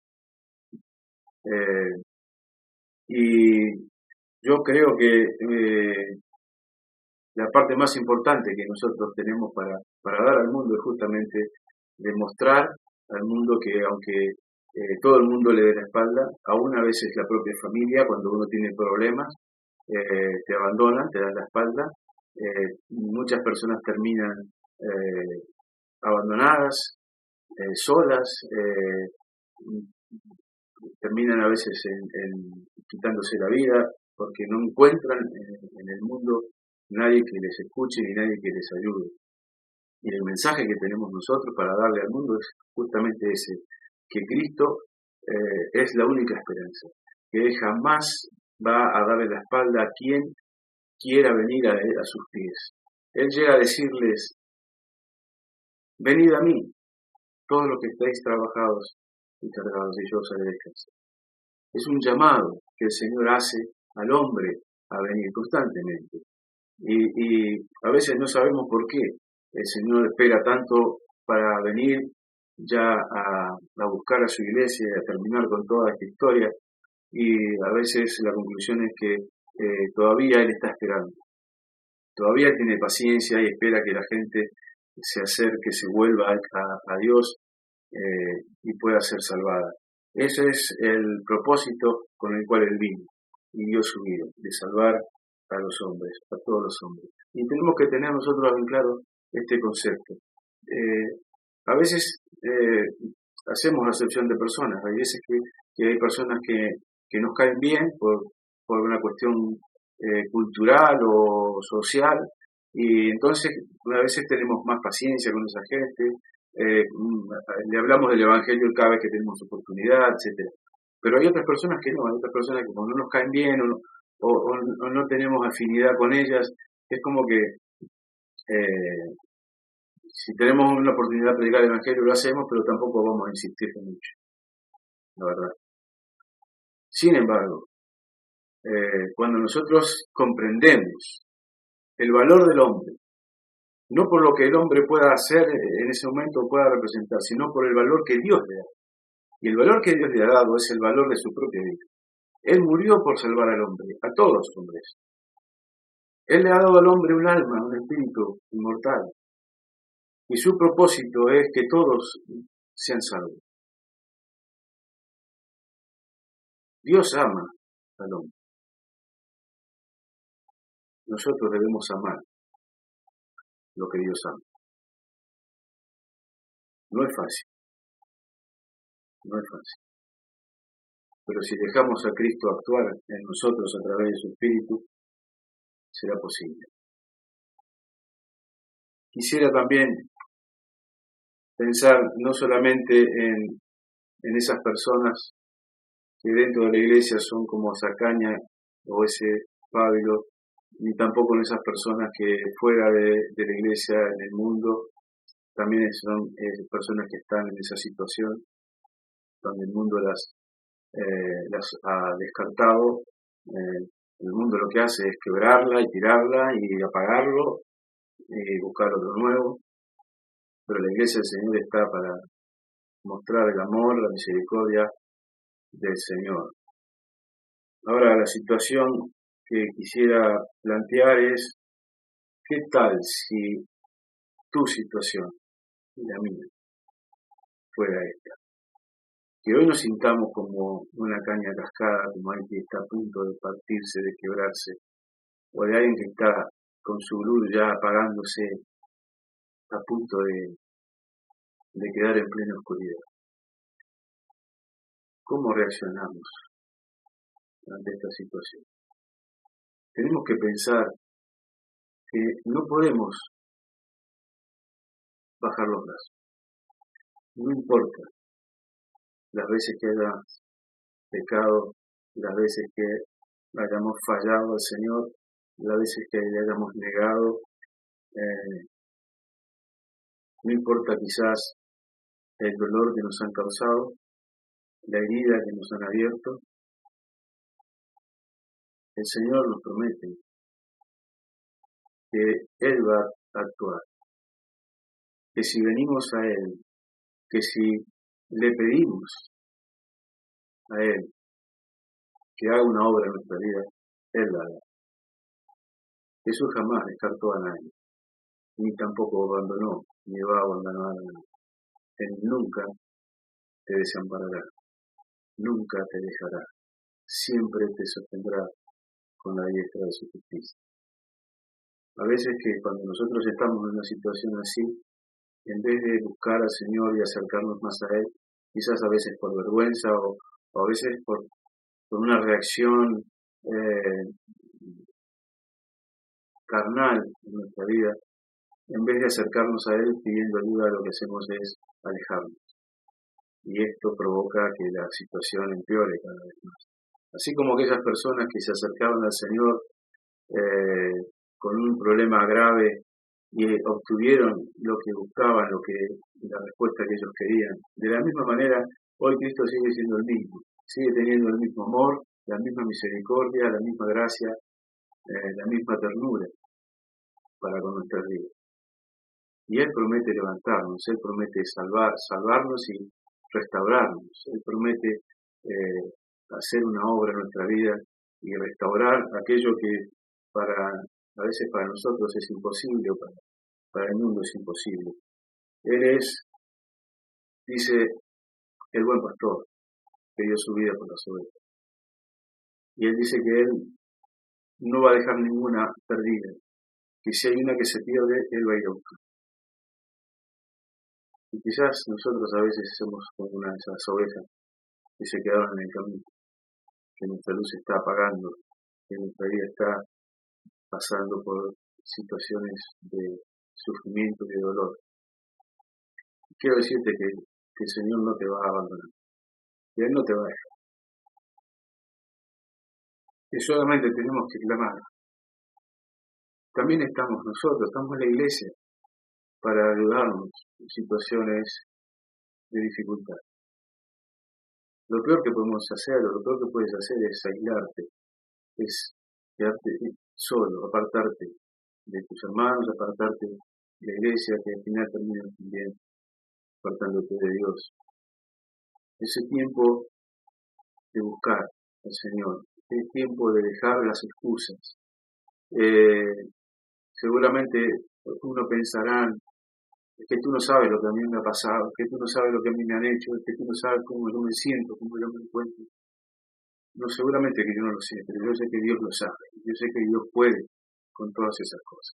Y yo creo que la parte más importante que nosotros tenemos para dar al mundo es justamente demostrar al mundo que aunque todo el mundo le dé la espalda, aún a veces la propia familia, cuando uno tiene problemas, te abandonan, te dan la espalda. Muchas personas terminan abandonadas, solas, terminan a veces en quitándose la vida porque no encuentran en el mundo nadie que les escuche ni nadie que les ayude. Y el mensaje que tenemos nosotros para darle al mundo es justamente ese, que Cristo es la única esperanza, que Él jamás va a darle la espalda a quien quiera venir a Él, a sus pies. Él llega a decirles, venid a mí, todos los que estáis trabajados y cargados, y yo os haré descansar. Es un llamado que el Señor hace al hombre a venir constantemente. Y a veces no sabemos por qué el Señor espera tanto para venir ya a buscar a su iglesia y a terminar con toda esta historia. Y a veces la conclusión es que todavía Él está esperando. Todavía tiene paciencia y espera que la gente se acerque, se vuelva a Dios y pueda ser salvada. Ese es el propósito con el cual Él vino y dio su vida, de salvar a los hombres, a todos los hombres. Y tenemos que tener nosotros bien claro este concepto. A veces hacemos acepción de personas, hay veces que hay personas que nos caen bien por una cuestión cultural o social, y entonces a veces tenemos más paciencia con esa gente, le hablamos del Evangelio cada vez que tenemos oportunidad, etcétera. Pero hay otras personas que no, hay otras personas que cuando no nos caen bien o no tenemos afinidad con ellas, es como que si tenemos una oportunidad de predicar el Evangelio lo hacemos, pero tampoco vamos a insistir mucho, la verdad. Sin embargo, cuando nosotros comprendemos el valor del hombre, no por lo que el hombre pueda hacer en ese momento o pueda representar, sino por el valor que Dios le da. Y el valor que Dios le ha dado es el valor de su propia vida. Él murió por salvar al hombre, a todos los hombres. Él le ha dado al hombre un alma, un espíritu inmortal. Y su propósito es que todos sean salvos. Dios ama al hombre. Nosotros debemos amar lo que Dios ama. No es fácil. No es fácil. Pero si dejamos a Cristo actuar en nosotros a través de su Espíritu, será posible. Quisiera también pensar no solamente en esas personas que dentro de la iglesia son como Zacaña o ese Pablo, ni tampoco en esas personas que fuera de la iglesia, en el mundo, también son personas que están en esa situación, donde el mundo las ha descartado. El mundo lo que hace es quebrarla y tirarla y apagarlo y buscar otro nuevo, pero la iglesia del Señor está para mostrar el amor, la misericordia del Señor. Ahora, la situación que quisiera plantear es, ¿qué tal si tu situación y la mía fuera esta? Que hoy nos sintamos como una caña cascada, como alguien que está a punto de partirse, de quebrarse, o de alguien que está con su luz ya apagándose, a punto de quedar en plena oscuridad. ¿Cómo reaccionamos ante esta situación? Tenemos que pensar que no podemos bajar los brazos. No importa las veces que hayamos pecado, las veces que hayamos fallado al Señor, las veces que le hayamos negado, no importa quizás el dolor que nos han causado, la herida que nos han abierto, el Señor nos promete que Él va a actuar, que si venimos a Él, que si le pedimos a Él que haga una obra en nuestra vida, Él la hará. Jesús jamás descartó a nadie, ni tampoco abandonó, ni va a abandonar a nadie. Él nunca te desamparará, nunca te dejará, siempre te sostendrá con la diestra de su justicia. A veces que cuando nosotros estamos en una situación así, en vez de buscar al Señor y acercarnos más a Él, quizás a veces por vergüenza o a veces por una reacción carnal en nuestra vida, en vez de acercarnos a Él pidiendo ayuda, lo que hacemos es alejarnos. Y esto provoca que la situación empeore cada vez más. Así como aquellas personas que se acercaron al Señor con un problema grave y obtuvieron lo que buscaban, la respuesta que ellos querían. De la misma manera, hoy Cristo sigue siendo el mismo, sigue teniendo el mismo amor, la misma misericordia, la misma gracia, la misma ternura para con nuestras vidas. Y Él promete levantarnos, Él promete salvarnos y restaurarnos, Él promete hacer una obra en nuestra vida y restaurar aquello que a veces para nosotros es imposible o para el mundo es imposible. Él es, dice, el buen pastor que dio su vida por las ovejas. Y Él dice que Él no va a dejar ninguna perdida, que si hay una que se pierde, Él va a ir a buscar. Y quizás nosotros a veces somos como una de esas ovejas que se quedaron en el camino, que nuestra luz está apagando, que nuestra vida está pasando por situaciones de sufrimiento y de dolor. Quiero decirte que el Señor no te va a abandonar, que Él no te va a dejar. Que solamente tenemos que clamar. También estamos nosotros, estamos en la iglesia para ayudarnos en situaciones de dificultad. Lo peor que podemos hacer, o lo peor que puedes hacer es aislarte, es quedarte solo, apartarte de tus hermanos, apartarte de la iglesia, que al final termina también apartándote de Dios. Ese tiempo de buscar al Señor, ese tiempo de dejar las excusas. Seguramente uno pensará, es que tú no sabes lo que a mí me ha pasado, es que tú no sabes lo que a mí me han hecho, es que tú no sabes cómo yo me siento, cómo yo me encuentro. No, seguramente que yo no lo sé, pero yo sé que Dios lo sabe. Yo sé que Dios puede con todas esas cosas,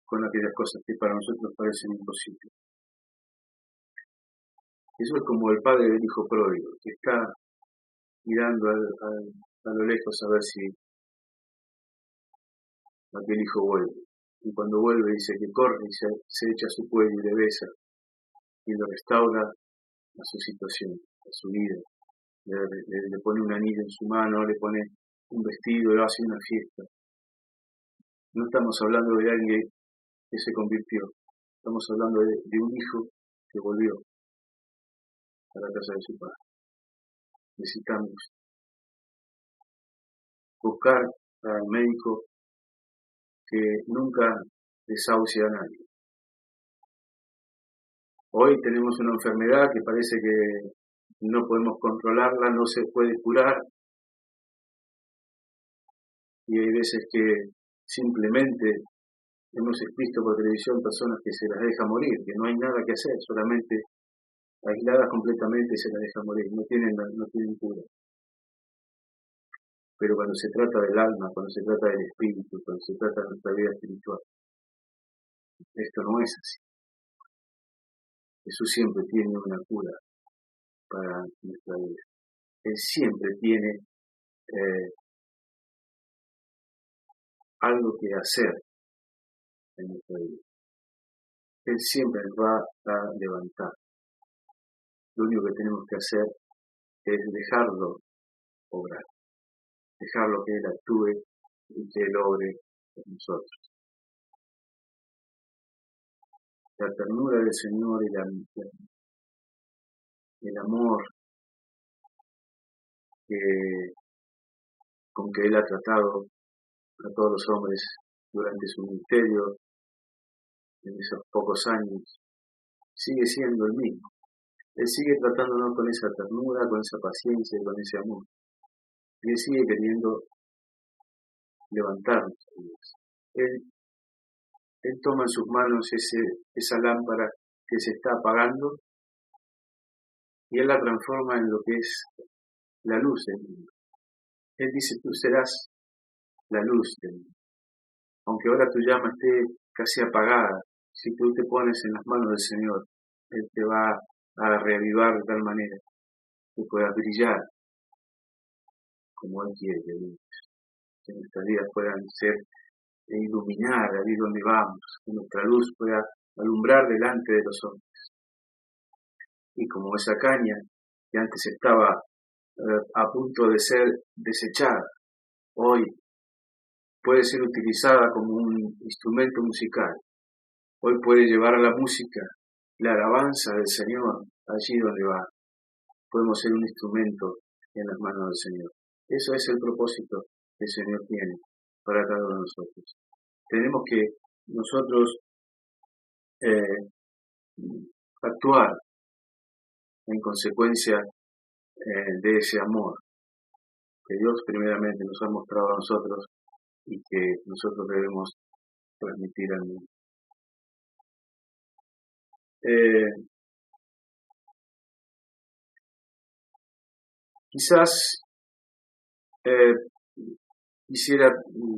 con aquellas cosas que para nosotros parecen imposibles. Eso es como el padre del hijo pródigo, que está mirando a lo lejos a ver si aquel hijo vuelve. Y cuando vuelve dice que corre y se echa a su cuello y le besa y lo restaura a su situación, a su vida. Le pone un anillo en su mano, le pone un vestido, le hace una fiesta. No estamos hablando de alguien que se convirtió, estamos hablando de un hijo que volvió a la casa de su padre. Necesitamos buscar al médico que nunca desahucie a nadie. Hoy tenemos una enfermedad que parece que no podemos controlarla, no se puede curar. Y hay veces que simplemente hemos visto por televisión personas que se las deja morir, que no hay nada que hacer, solamente aisladas completamente se las deja morir, no tienen cura. Pero cuando se trata del alma, cuando se trata del espíritu, cuando se trata de nuestra vida espiritual, esto no es así. Jesús siempre tiene una cura para nuestra vida. Él siempre tiene algo que hacer en nuestra vida. Él siempre nos va a levantar. Lo único que tenemos que hacer es dejarlo obrar, dejarlo que Él actúe y que Él obre en nosotros. La ternura del Señor y el amor con que Él ha tratado a todos los hombres durante su ministerio en esos pocos años, sigue siendo el mismo. Él sigue tratándonos con esa ternura, con esa paciencia y con ese amor. Y Él sigue queriendo levantarnos. Él toma en sus manos esa lámpara que se está apagando y Él la transforma en lo que es la luz del mundo. Él dice, tú serás la luz del mundo. Aunque ahora tu llama esté casi apagada, si tú te pones en las manos del Señor, Él te va a reavivar de tal manera que puedas brillar como Él quiere que brilles. Que nuestras vidas puedan ser e iluminar ahí donde vamos, que nuestra luz pueda alumbrar delante de los hombres. Y como esa caña que antes estaba a punto de ser desechada, hoy puede ser utilizada como un instrumento musical. Hoy puede llevar la música, la alabanza del Señor allí donde va. Podemos ser un instrumento en las manos del Señor. Eso es el propósito que el Señor tiene para cada uno de nosotros. Tenemos que nosotros actuar en consecuencia de ese amor que Dios primeramente nos ha mostrado a nosotros y que nosotros debemos transmitir al mundo. Quizás quisiera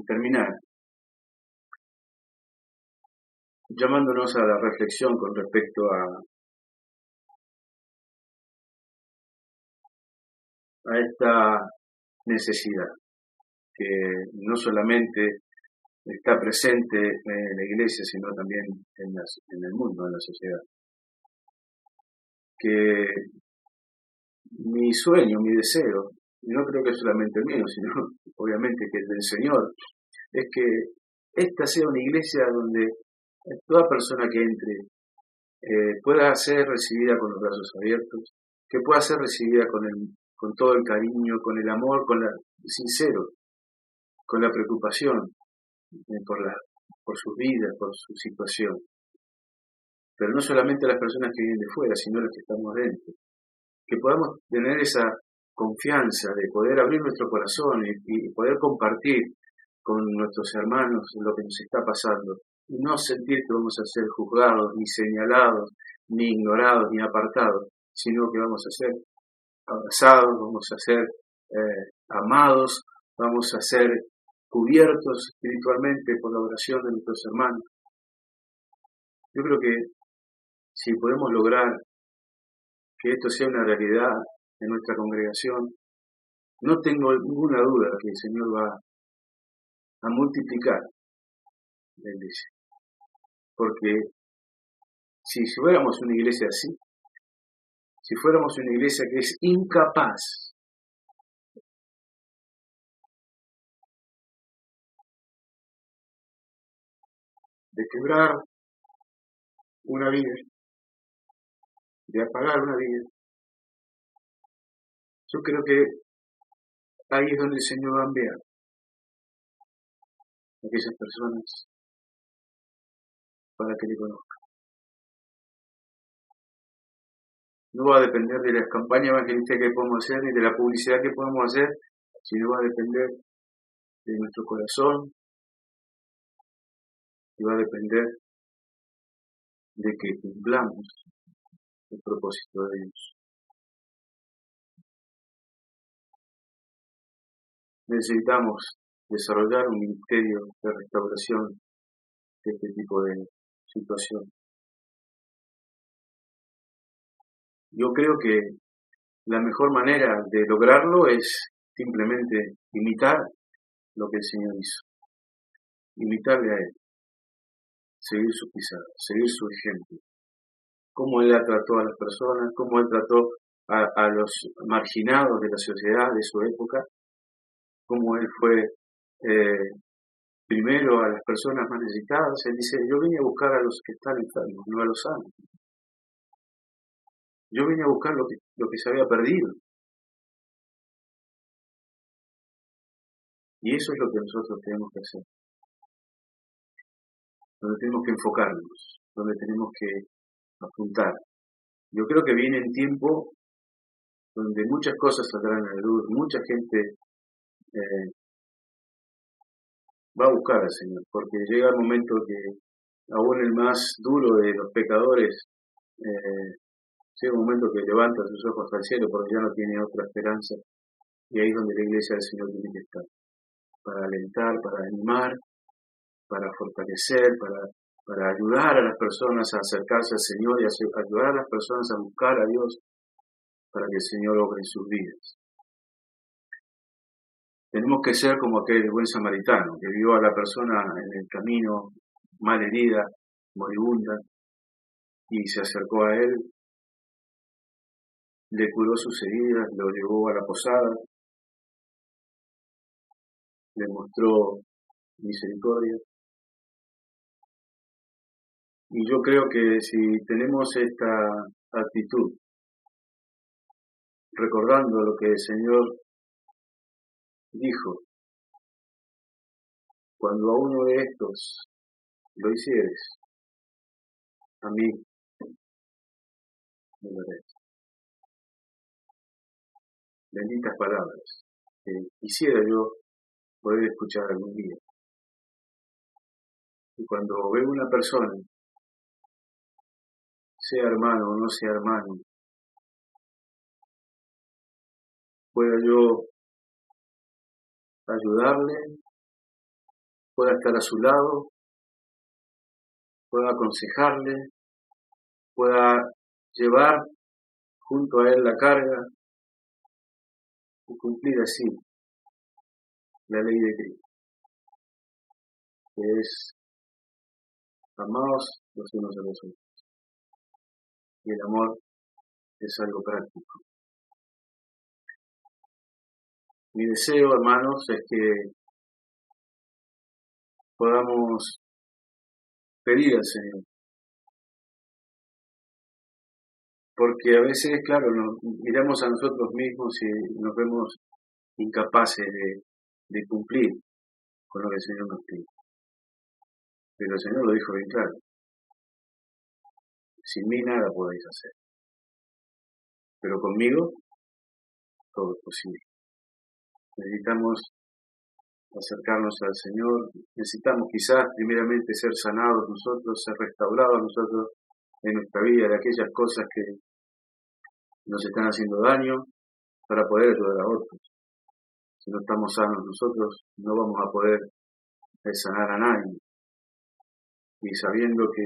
terminar llamándonos a la reflexión con respecto a esta necesidad que no solamente está presente en la iglesia, sino también en el mundo, en la sociedad. Que mi sueño, mi deseo, y no creo que es solamente el mío, sino obviamente que el del Señor, es que esta sea una iglesia donde toda persona que entre pueda ser recibida con los brazos abiertos, que pueda ser recibida con todo el cariño, con el amor, sincero, con la preocupación por sus vidas, por su situación. Pero no solamente las personas que vienen de fuera, sino las que estamos dentro. Que podamos tener esa confianza de poder abrir nuestro corazón y poder compartir con nuestros hermanos lo que nos está pasando. Y no sentir que vamos a ser juzgados, ni señalados, ni ignorados, ni apartados, sino que vamos a ser abrazados, vamos a ser amados, vamos a ser cubiertos espiritualmente por la oración de nuestros hermanos. Yo creo que si podemos lograr que esto sea una realidad en nuestra congregación, no tengo ninguna duda que el Señor va a multiplicar la iglesia. Porque si fuéramos una iglesia así, si fuéramos una iglesia que es incapaz de quebrar una vida, de apagar una vida, yo creo que ahí es donde el Señor va a enviar a aquellas personas para que le conozcan. No va a depender de las campañas evangelísticas que podemos hacer ni de la publicidad que podemos hacer, sino va a depender de nuestro corazón y va a depender de que cumplamos el propósito de Dios. necesitamos desarrollar un ministerio de restauración de este tipo de situación. Yo creo que la mejor manera de lograrlo es simplemente imitar lo que el Señor hizo, imitarle a Él, seguir sus pisadas, seguir su ejemplo, cómo Él trató a las personas, cómo Él trató a los marginados de la sociedad de su época, cómo Él fue primero a las personas más necesitadas. Él dice, yo vine a buscar a los que están enfermos, no a los sanos. Yo vine a buscar lo que se había perdido. Y eso es lo que nosotros tenemos que hacer. Donde tenemos que enfocarnos, donde tenemos que apuntar. Yo creo que viene un tiempo donde muchas cosas saldrán a la luz, mucha gente va a buscar al Señor, porque llega el momento que aún el más duro de los pecadores llega un momento que levanta sus ojos al cielo porque ya no tiene otra esperanza, y ahí es donde la iglesia del Señor tiene que estar, para alentar, para animar, para fortalecer, para ayudar a las personas a acercarse al Señor y ayudar a las personas a buscar a Dios para que el Señor obre en sus vidas. Tenemos que ser como aquel buen samaritano que vio a la persona en el camino mal herida, moribunda, y se acercó a él, le curó sus heridas, lo llevó a la posada, le mostró misericordia. Y yo creo que si tenemos esta actitud, recordando lo que el Señor dijo, cuando a uno de estos lo hicieres, a mí me lo harás. Benditas palabras que quisiera yo poder escuchar algún día. Y cuando veo una persona, sea hermano o no sea hermano, pueda yo ayudarle, pueda estar a su lado, pueda aconsejarle, pueda llevar junto a él la carga y cumplir así la ley de Cristo, que es amaos los unos a los otros. Y el amor es algo práctico. Mi deseo, hermanos, es que podamos pedir al Señor. Porque a veces, claro, nos miramos a nosotros mismos y nos vemos incapaces de cumplir con lo que el Señor nos pide. Pero el Señor lo dijo bien claro. Sin mí nada podéis hacer. Pero conmigo todo es posible. Necesitamos acercarnos al Señor. Necesitamos quizás primeramente ser sanados nosotros, ser restaurados nosotros en nuestra vida de aquellas cosas que nos están haciendo daño para poder ayudar a otros. Si no estamos sanos nosotros, no vamos a poder sanar a nadie. Y sabiendo que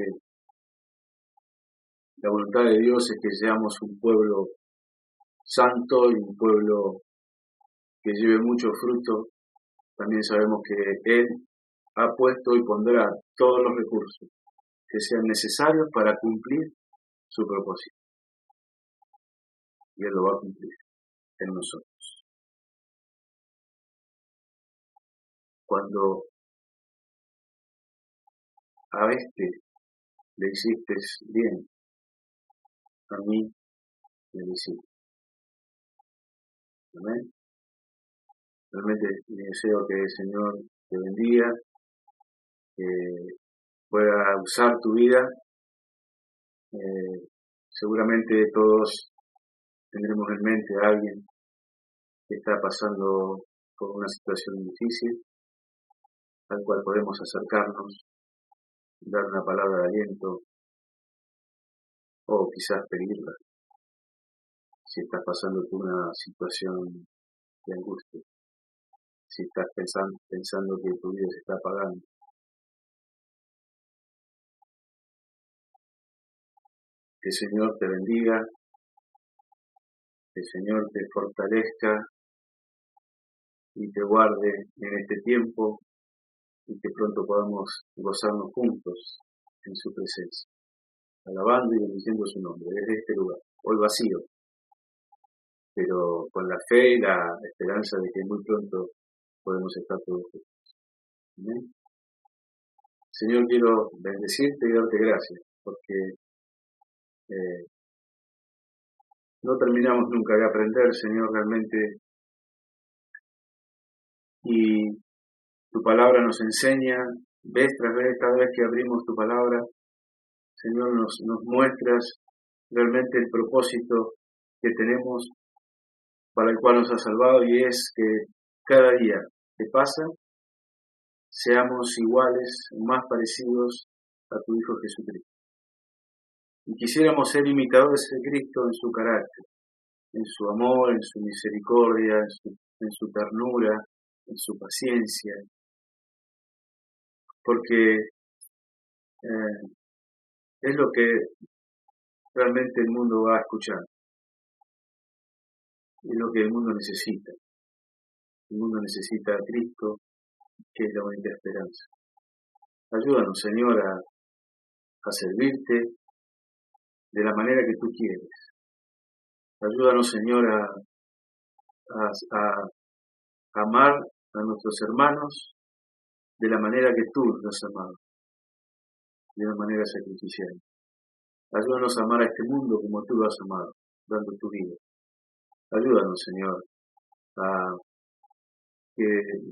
la voluntad de Dios es que seamos un pueblo santo y un pueblo que lleve mucho fruto, también sabemos que Él ha puesto y pondrá todos los recursos que sean necesarios para cumplir su propósito. Y Él lo va a cumplir en nosotros. Cuando a le hiciste bien, a mí me lo hiciste. Amén. Realmente mi deseo que el Señor te bendiga, que pueda usar tu vida. Seguramente todos tendremos en mente a alguien que está pasando por una situación difícil, al cual podemos acercarnos, dar una palabra de aliento o quizás pedirla, si estás pasando por una situación de angustia. si estás pensando que tu vida se está apagando. Que el Señor te bendiga, que el Señor te fortalezca y te guarde en este tiempo y que pronto podamos gozarnos juntos en su presencia, alabando y bendiciendo su nombre desde este lugar, hoy vacío, pero con la fe y la esperanza de que muy pronto podemos estar todos juntos. ¿Amén? Señor, quiero bendecirte y darte gracias, porque no terminamos nunca de aprender, Señor, realmente, y tu palabra nos enseña, vez tras vez, cada vez que abrimos tu palabra, Señor, nos muestras realmente el propósito que tenemos para el cual nos has salvado, y es que cada día que pasa seamos iguales, más parecidos a tu Hijo Jesucristo. Y quisiéramos ser imitadores de Cristo en su carácter, en su amor, en su misericordia, en su ternura, en su paciencia, porque es lo que realmente el mundo va a escuchar, es lo que el mundo necesita. El mundo necesita a Cristo, que es la única esperanza. Ayúdanos, Señor, a servirte de la manera que tú quieres. Ayúdanos, Señor, a amar a nuestros hermanos de la manera que tú los has amado, de una manera sacrificial. Ayúdanos a amar a este mundo como tú lo has amado, dando tu vida. Ayúdanos, Señor, a que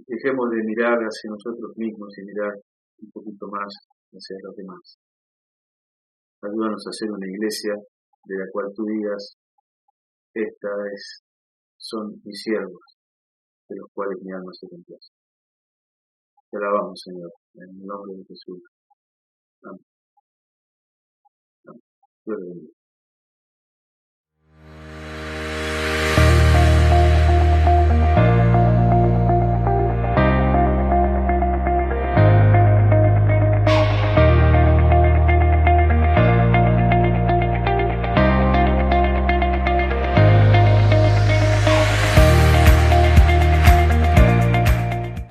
dejemos de mirar hacia nosotros mismos y mirar un poquito más hacia los demás. Ayúdanos a ser una iglesia de la cual tú digas, son mis siervos, de los cuales mi alma se complace. Te alabamos, Señor, en el nombre de Jesús. Amén. Amén. Dios te bendiga.